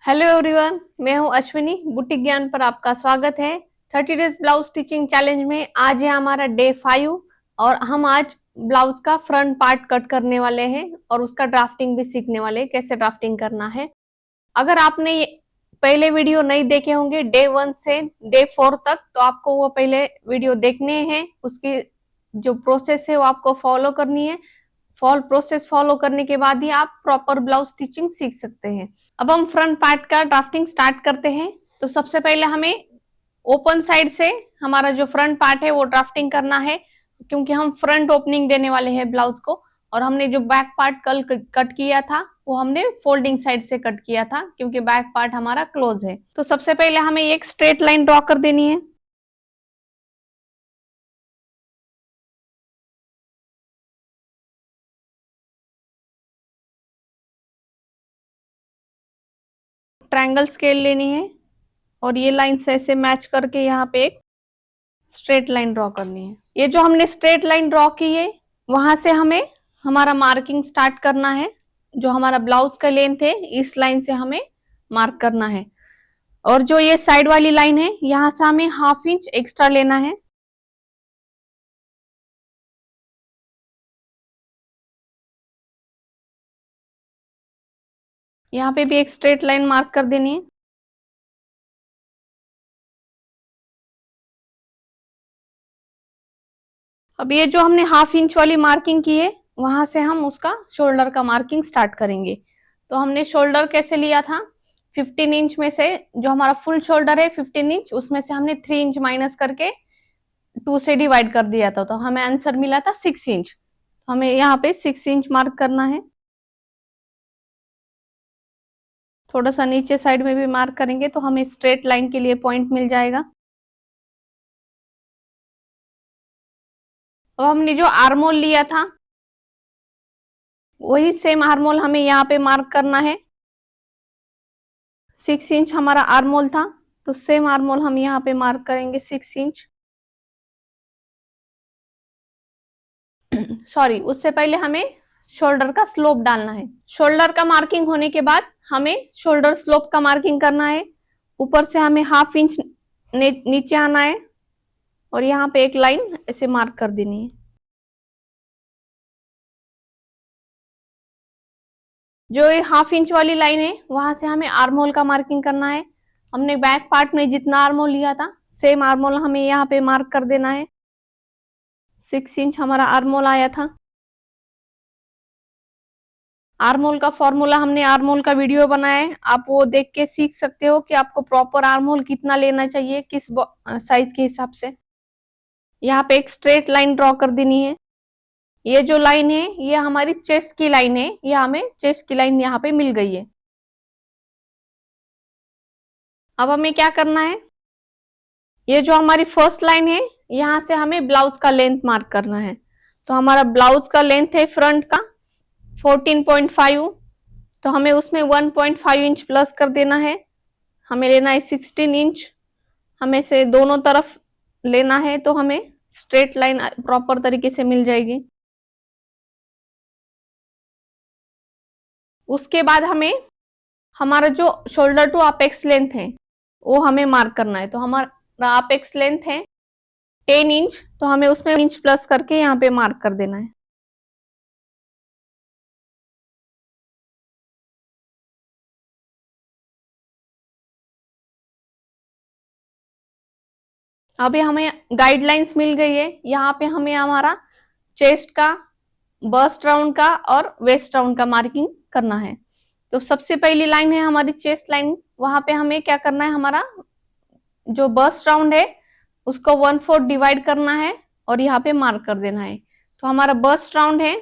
Hello everyone, मैं हूं Ashwini. Boutique ज्ञान पर आपका स्वागत है। 30 डेज ब्लाउज स्टिचिंग चैलेंज में आज है हमारा डे 5 और हम आज ब्लाउज का फ्रंट पार्ट कट करने वाले हैं और उसका ड्राफ्टिंग भी सीखने वाले हैं, कैसे ड्राफ्टिंग करना है। अगर आपने ये पहले वीडियो नहीं देखे होंगे डे 1 से डे 4 तक, तो आपको वो पहले वीडियो देखने हैं। उसकी जो प्रोसेस है वो आपको फॉलो करनी है। प्रोसेस फॉलो करने के बाद ही आप प्रॉपर ब्लाउज स्टिचिंग सीख सकते हैं। अब हम फ्रंट पार्ट का ड्राफ्टिंग स्टार्ट करते हैं। तो सबसे पहले हमें ओपन साइड से हमारा जो फ्रंट पार्ट है वो ड्राफ्टिंग करना है, क्योंकि हम फ्रंट ओपनिंग देने वाले हैं ब्लाउज को। और हमने जो बैक पार्ट कल कट किया था वो हमने फोल्डिंग साइड से कट किया था, क्योंकि बैक पार्ट हमारा क्लोज है। तो सबसे पहले हमें एक स्ट्रेट लाइन ड्रॉ कर देनी है। ट्रायंगल स्केल लेनी है और ये लाइन से ऐसे मैच करके यहाँ पे एक स्ट्रेट लाइन ड्रॉ करनी है। ये जो हमने स्ट्रेट लाइन ड्रॉ की है वहां से हमें हमारा मार्किंग स्टार्ट करना है। जो हमारा ब्लाउज का लेंथ है इस लाइन से हमें मार्क करना है। और जो ये साइड वाली लाइन है यहाँ से हमें 1/2 इंच एक्स्ट्रा लेना है। यहाँ पे भी एक स्ट्रेट लाइन मार्क कर देनी है। अब ये जो हमने 1/2 इंच वाली मार्किंग की है वहां से हम उसका शोल्डर का मार्किंग स्टार्ट करेंगे। तो हमने शोल्डर कैसे लिया था, 15 इंच में से जो हमारा फुल शोल्डर है 15 इंच, उसमें से हमने 3 इंच माइनस करके 2 से डिवाइड कर दिया था, तो हमें आंसर मिला था 6 इंच। तो हमें यहाँ पे 6 इंच मार्क करना है। थोड़ा सा नीचे साइड में भी मार्क करेंगे तो हमें स्ट्रेट लाइन के लिए पॉइंट मिल जाएगा। अब हमने जो आर्मोल लिया था वही सेम आर्मोल हमें यहाँ पे मार्क करना है। 6 इंच हमारा आर्मोल था, तो सेम आर्मोल हम यहाँ पे मार्क करेंगे 6 इंच। सॉरी, उससे पहले हमें शोल्डर का स्लोप डालना है। शोल्डर का मार्किंग होने के बाद हमें शोल्डर स्लोप का मार्किंग करना है। ऊपर से हमें 1/2 इंच नीचे आना है और यहाँ पे एक लाइन ऐसे मार्क कर देनी है। जो ये 1/2 इंच वाली लाइन है वहां से हमें आर्मोल का मार्किंग करना है। हमने बैक पार्ट में जितना आर्मोल लिया था सेम आर्मोल हमें यहाँ पे मार्क कर देना है। 6 इंच हमारा आर्मोल आया था। आर्मोल का फॉर्मूला हमने आर्मोल का वीडियो बनाया है, आप वो देख के सीख सकते हो कि आपको प्रॉपर आर्मोल कितना लेना चाहिए, किस साइज के हिसाब से। यहाँ पे एक स्ट्रेट लाइन ड्रॉ कर देनी है। ये जो लाइन है ये हमारी चेस्ट की लाइन है, ये हमें चेस्ट की लाइन यहाँ पे मिल गई है। अब हमें क्या करना है, ये जो हमारी फर्स्ट लाइन है यहाँ से हमें ब्लाउज का लेंथ मार्क करना है। तो हमारा ब्लाउज का लेंथ है फ्रंट का 14.5, तो हमें उसमें 1.5 इंच प्लस कर देना है। हमें लेना है 16 इंच, हमें से दोनों तरफ लेना है तो हमें स्ट्रेट लाइन प्रॉपर तरीके से मिल जाएगी। उसके बाद हमें हमारा जो शोल्डर टू अपेक्स लेंथ है वो हमें मार्क करना है। तो हमारा अपेक्स लेंथ है 10 इंच, तो हमें उसमें इंच प्लस करके यहाँ पे मार्क कर देना है। अभी हमें गाइडलाइंस मिल गई है। यहाँ पे हमें हमारा चेस्ट का, बस्ट राउंड का और वेस्ट राउंड का मार्किंग करना है। तो सबसे पहली लाइन है हमारी चेस्ट लाइन, वहां पे हमें क्या करना है, हमारा जो बस्ट राउंड है उसको 1/4 डिवाइड करना है और यहाँ पे मार्क कर देना है। तो हमारा बस्ट राउंड है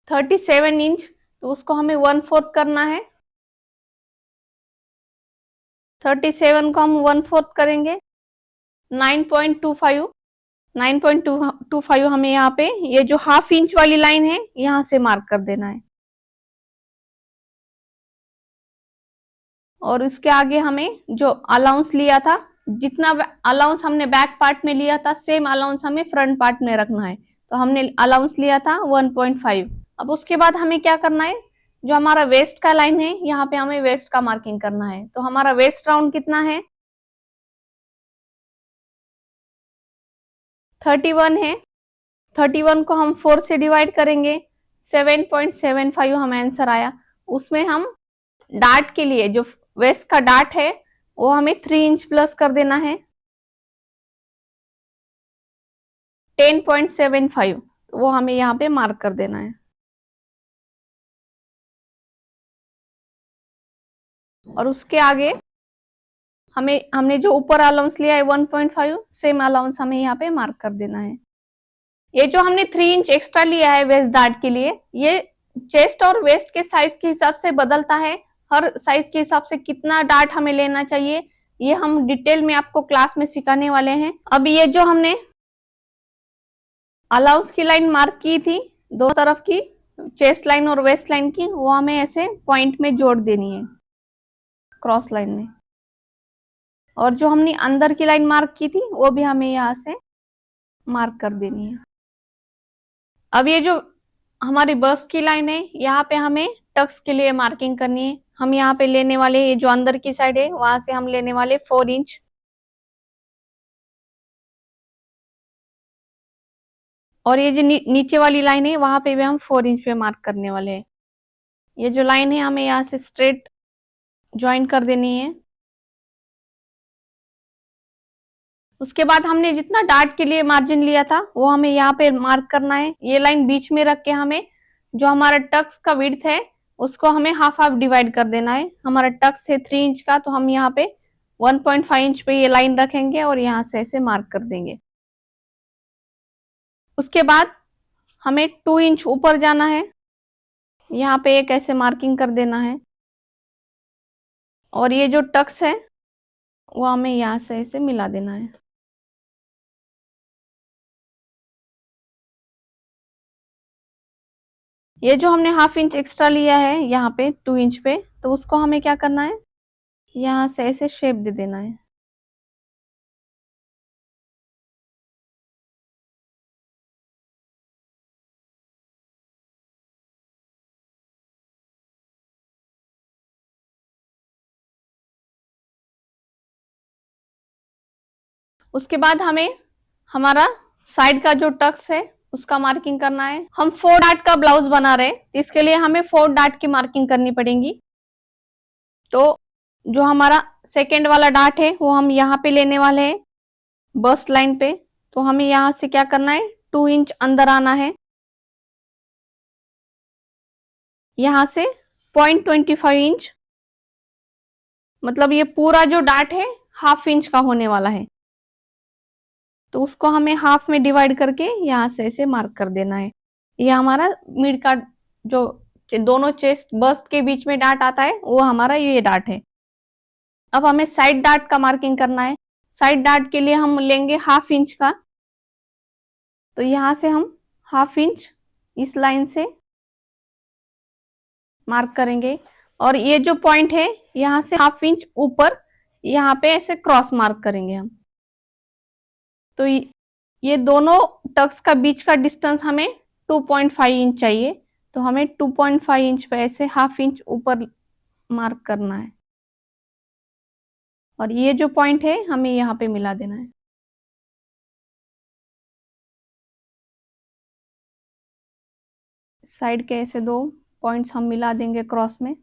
37 इंच, तो उसको हमें 1/4 करना है। 37 को हम 1/4 करेंगे 9.25। 9.25 हमें यहाँ पे ये जो 1/2 इंच वाली लाइन है यहाँ से मार्क कर देना है। और इसके आगे हमें जो अलाउंस लिया था, जितना अलाउंस हमने बैक पार्ट में लिया था सेम अलाउंस हमें फ्रंट पार्ट में रखना है। तो हमने अलाउंस लिया था 1.5। अब उसके बाद हमें क्या करना है, जो हमारा वेस्ट का लाइन है, यहाँ पे हमें वेस्ट का मार्किंग करना है। तो हमारा वेस्ट राउंड कितना है, 31 है। 31 को हम 4 से डिवाइड करेंगे, 7.75 हमें आंसर आया। उसमें हम डार्ट के लिए जो वेस्ट का डार्ट है वो हमें 3 इंच प्लस कर देना है, 10.75 वो हमें यहाँ पे मार्क कर देना है। और उसके आगे हमने जो ऊपर अलाउंस लिया है 1.5, सेम अलाउंस हमें यहाँ पे मार्क कर देना है। ये जो हमने 3 इंच एक्स्ट्रा लिया है वेस्ट डार्ट के लिए, ये चेस्ट और वेस्ट के साइज के हिसाब से बदलता है। हर साइज के हिसाब से कितना डार्ट हमें लेना चाहिए ये हम डिटेल में आपको क्लास में सिखाने वाले हैं। अब ये जो हमने अलाउंस की लाइन मार्क की थी दो तरफ की, चेस्ट लाइन और वेस्ट लाइन की, वो हमें ऐसे पॉइंट में जोड़ देनी है क्रॉस लाइन में। और जो हमने अंदर की लाइन मार्क की थी वो भी हमें यहाँ से मार्क कर देनी है। अब ये जो हमारी बस की लाइन है, यहाँ पे हमें टक्स के लिए मार्किंग करनी है। हम यहाँ पे लेने वाले, ये जो अंदर की साइड है वहां से हम लेने वाले 4 इंच। और ये जो नीचे वाली लाइन है वहां पे भी हम 4 इंच पे मार्क करने वाले हैं। ये जो लाइन है हमें यहाँ से स्ट्रेट ज्वाइन कर देनी है। उसके बाद हमने जितना डार्ट के लिए मार्जिन लिया था वो हमें यहाँ पे मार्क करना है। ये लाइन बीच में रख के हमें जो हमारा टक्स का विड्थ है उसको हमें हाफ हाफ डिवाइड कर देना है। हमारा टक्स है 3 इंच का, तो हम यहाँ पे 1.5 इंच पे ये लाइन रखेंगे और यहाँ से ऐसे मार्क कर देंगे। उसके बाद हमें 2 इंच ऊपर जाना है, यहाँ पे एक ऐसे मार्किंग कर देना है। और ये जो टक्स है वो हमें यहाँ से ऐसे मिला देना है। ये जो हमने हाफ इंच एक्स्ट्रा लिया है यहाँ पे 2 इंच पे, तो उसको हमें क्या करना है, यहाँ से ऐसे शेप दे देना है। उसके बाद हमें हमारा साइड का जो टक्स है उसका मार्किंग करना है। हम 4 डार्ट का ब्लाउज बना रहे हैं, इसके लिए हमें 4 डार्ट की मार्किंग करनी पड़ेगी। तो जो हमारा सेकेंड वाला डार्ट है वो हम यहाँ पे लेने वाले हैं बस्ट लाइन पे। तो हमें यहाँ से क्या करना है, 2 इंच अंदर आना है। यहाँ से 0.25 इंच, मतलब ये पूरा जो डार्ट है हाफ इंच का होने वाला है। तो उसको हमें हाफ में डिवाइड करके यहाँ से ऐसे मार्क कर देना है। ये हमारा मिड का जो दोनों चेस्ट बस्ट के बीच में डार्ट आता है वो हमारा ये डार्ट है। अब हमें साइड डार्ट का मार्किंग करना है। साइड डार्ट के लिए हम लेंगे हाफ इंच का। तो यहाँ से हम हाफ इंच इस लाइन से मार्क करेंगे। और ये जो पॉइंट है यहाँ से हाफ इंच ऊपर यहाँ पे ऐसे क्रॉस मार्क करेंगे हम। तो ये दोनों टक्स का बीच का डिस्टेंस हमें 2.5 इंच चाहिए। तो हमें 2.5 इंच पे ऐसे हाफ इंच ऊपर मार्क करना है। और ये जो पॉइंट है हमें यहाँ पे मिला देना है। साइड के ऐसे दो पॉइंट्स हम मिला देंगे क्रॉस में।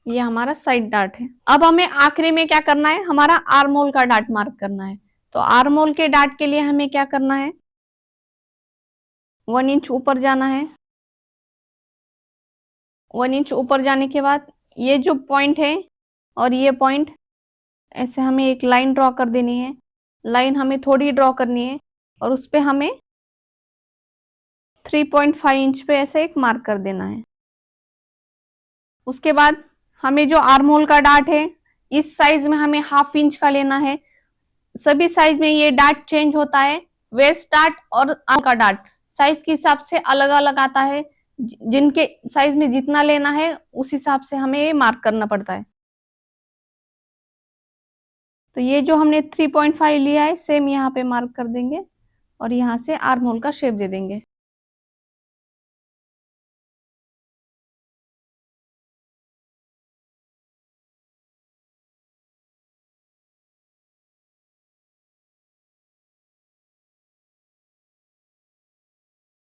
ये हमारा साइड डार्ट है। अब हमें आखिरी में क्या करना है, हमारा आर्म होल का डार्ट मार्क करना है। तो आर्म होल के डार्ट के लिए हमें क्या करना है, 1 इंच ऊपर जाना है। 1 इंच ऊपर जाने के बाद ये जो पॉइंट है और ये पॉइंट ऐसे हमें एक लाइन ड्रॉ कर देनी है। लाइन हमें थोड़ी ड्रॉ करनी है और उस पे हमें 3.5 इंच पे ऐसे एक मार्क कर देना है। उसके बाद हमें जो आर्म होल का डार्ट है इस साइज में हमें हाफ इंच का लेना है। सभी साइज में ये डार्ट चेंज होता है। वेस्ट डार्ट और आर्म का डार्ट साइज के हिसाब से अलग अलग आता है। जिनके साइज में जितना लेना है उस हिसाब से हमें ये मार्क करना पड़ता है। तो ये जो हमने 3.5 लिया है सेम यहाँ पे मार्क कर देंगे और यहाँ से आर्म होल का शेप दे देंगे।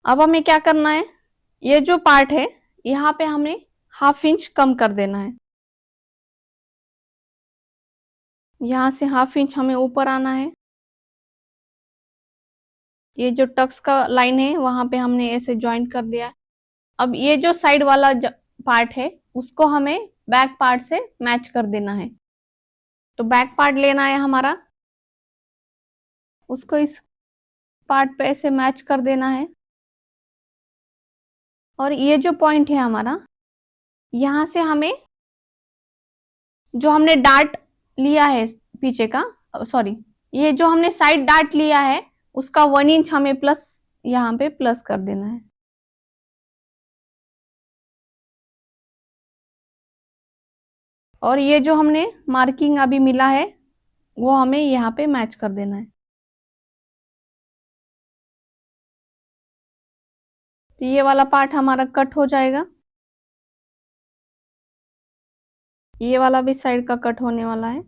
अब हमें क्या करना है, ये जो पार्ट है यहाँ पे हमें 1/2 इंच कम कर देना है। यहाँ से 1/2 इंच हमें ऊपर आना है। ये जो टक्स का लाइन है वहां पे हमने ऐसे ज्वाइंट कर दिया है। अब ये जो साइड वाला पार्ट है उसको हमें बैक पार्ट से मैच कर देना है। तो बैक पार्ट लेना है हमारा, उसको इस पार्ट पे ऐसे मैच कर देना है। और ये जो पॉइंट है हमारा, यहाँ से हमें जो हमने डार्ट लिया है पीछे का, सॉरी, ये जो हमने साइड डार्ट लिया है उसका 1 इंच हमें प्लस यहाँ पे प्लस कर देना है। और ये जो हमने मार्किंग अभी मिला है वो हमें यहाँ पे मैच कर देना है। तो ये वाला पार्ट हमारा कट हो जाएगा, ये वाला भी साइड का कट होने वाला है।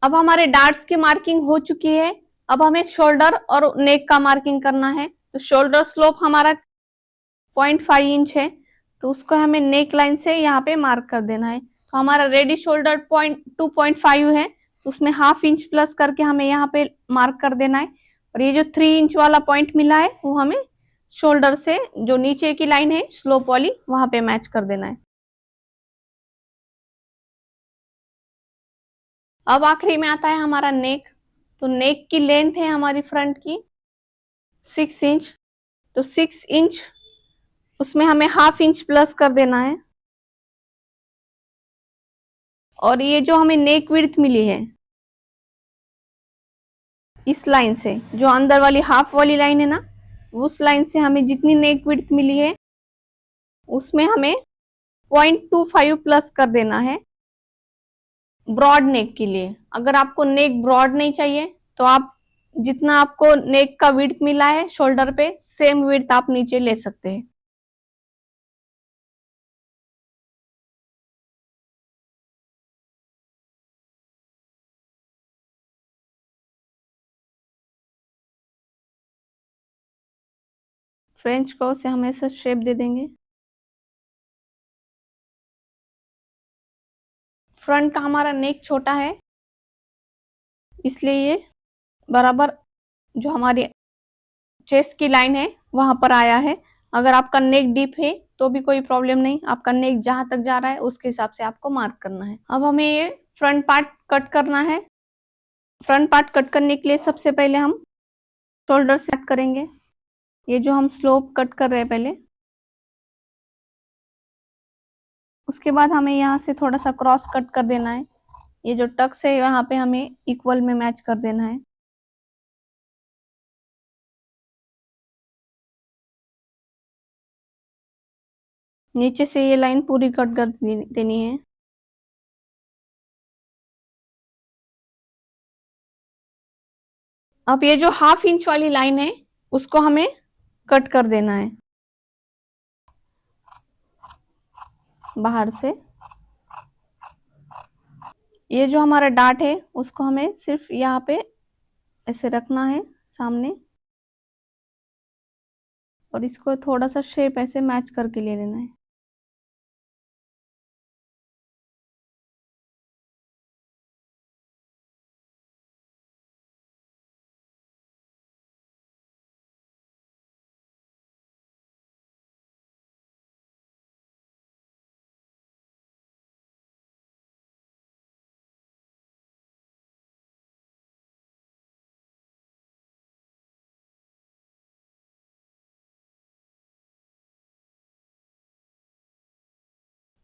अब हमारे डार्ट्स की मार्किंग हो चुकी है। अब हमें शोल्डर और नेक का मार्किंग करना है। तो शोल्डर स्लोप हमारा 0.5 इंच है, तो उसको हमें नेक लाइन से यहाँ पे मार्क कर देना है। तो हमारा रेडी शोल्डर 2.5 है, तो उसमें 1/2 इंच प्लस करके हमें यहाँ पे मार्क कर देना है। और ये जो 3 इंच वाला पॉइंट मिला है वो हमें शोल्डर से जो नीचे की लाइन है स्लोप वाली वहां पे मैच कर देना है। अब आखिरी में आता है हमारा नेक। तो नेक की लेंथ है हमारी फ्रंट की 6 इंच, तो 6 इंच उसमें हमें 1/2 इंच प्लस कर देना है। और ये जो हमें नेक विड्थ मिली है इस लाइन से, जो अंदर वाली हाफ वाली लाइन है ना, उस लाइन से हमें जितनी नेक विड्थ मिली है उसमें हमें 0.25 प्लस कर देना है ब्रॉड नेक के लिए। अगर आपको नेक ब्रॉड नहीं चाहिए तो आप जितना आपको नेक का विड्थ मिला है शोल्डर पे सेम विड्थ आप नीचे ले सकते हैं। फ्रेंच कर्व से हम ऐसा शेप दे देंगे। फ्रंट का हमारा नेक छोटा है इसलिए ये बराबर जो हमारी चेस्ट की लाइन है वहां पर आया है। अगर आपका नेक डीप है तो भी कोई प्रॉब्लम नहीं, आपका नेक जहां तक जा रहा है उसके हिसाब से आपको मार्क करना है। अब हमें ये फ्रंट पार्ट कट करना है। फ्रंट पार्ट कट करने के लिए सबसे पहले हम शोल्डर से कट करेंगे। ये जो हम स्लोप कट कर रहे हैं पहले, उसके बाद हमें यहाँ से थोड़ा सा क्रॉस कट कर देना है। ये जो टक्स है यहाँ पे हमें इक्वल में मैच कर देना है। नीचे से ये लाइन पूरी कट कर देनी है। अब ये जो 1/2 इंच वाली लाइन है उसको हमें कट कर देना है बाहर से। ये जो हमारा डार्ट है उसको हमें सिर्फ यहाँ पे ऐसे रखना है सामने, और इसको थोड़ा सा शेप ऐसे मैच करके ले लेना है।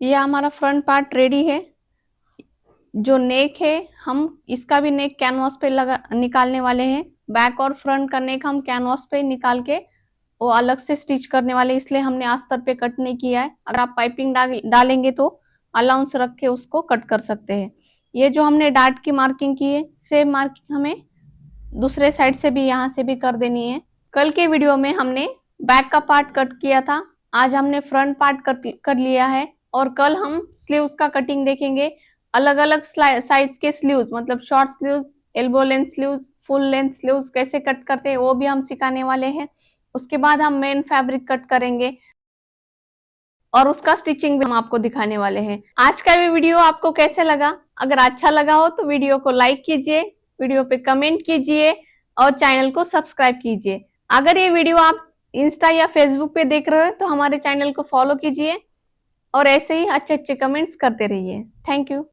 ये हमारा फ्रंट पार्ट रेडी है। जो नेक है हम इसका भी नेक कैनवास पे लगा निकालने वाले हैं। बैक और फ्रंट का नेक हम कैनवास पे निकाल के वो अलग से स्टिच करने वाले, इसलिए हमने अस्तर पे कट नहीं किया है। अगर आप पाइपिंग डालेंगे तो अलाउंस रख के उसको कट कर सकते हैं। ये जो हमने डार्ट की मार्किंग की है सेम मार्किंग हमें दूसरे साइड से भी यहाँ से भी कर देनी है। कल के वीडियो में हमने बैक का पार्ट कट किया था, आज हमने फ्रंट पार्ट कट कर लिया है और कल हम स्लीव्स का कटिंग देखेंगे। अलग अलग साइज के स्लीव्स, मतलब short sleeves, elbow length sleeves, full length sleeves कैसे कट करते हैं वो भी हम सिखाने वाले हैं। उसके बाद हम मेन फैब्रिक कट करेंगे और उसका स्टिचिंग भी हम आपको दिखाने वाले हैं। आज का भी वीडियो आपको कैसे लगा? अगर अच्छा लगा हो तो वीडियो को लाइक कीजिए, वीडियो पे कमेंट कीजिए और चैनल को सब्सक्राइब कीजिए। अगर ये वीडियो आप इंस्टा या फेसबुक पे देख रहे हो तो हमारे चैनल को फॉलो कीजिए और ऐसे ही अच्छे अच्छे कमेंट्स करते रहिए। Thank you.